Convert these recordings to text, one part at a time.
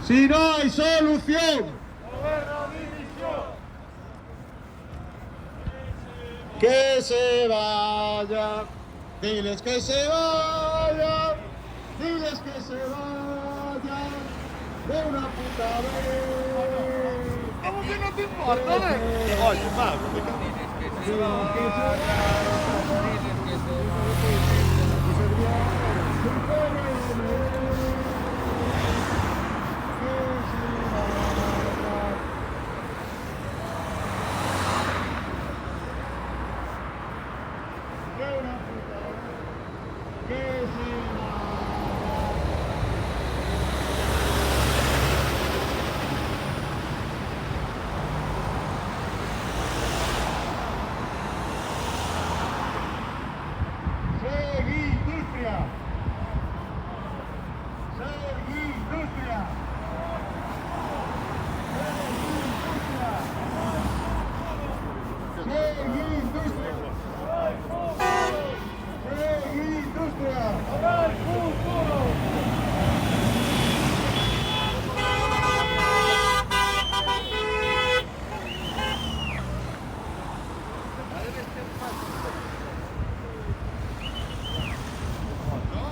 Si no hay solución, que se vaya, diles que se vaya, diles que se vaya, de una puta vez. ¿Cómo que no te importa, Oye, Pablo, diles que se vaya.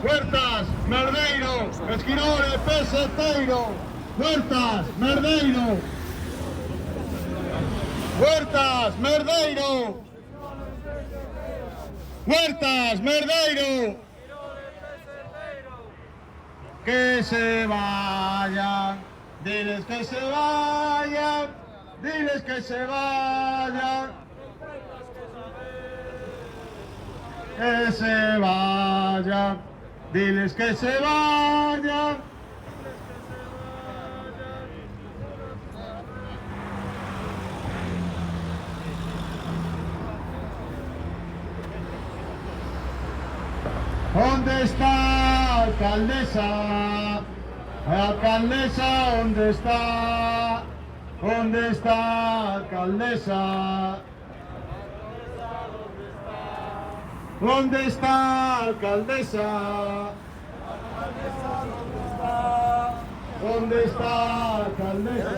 Huertas, Merdeiro, Esquiroles, Peseteiro, Huertas, Merdeiro, Huertas, Merdeiro, Huertas, Merdeiro, que se vayan, diles que se vayan, diles que se vayan, que se vayan. Diles que se vayan. ¿Dónde está, alcaldesa? Alcaldesa, ¿dónde está? ¿Dónde está, alcaldesa? ¿Dónde está, alcaldesa? ¿Dónde está, alcaldesa?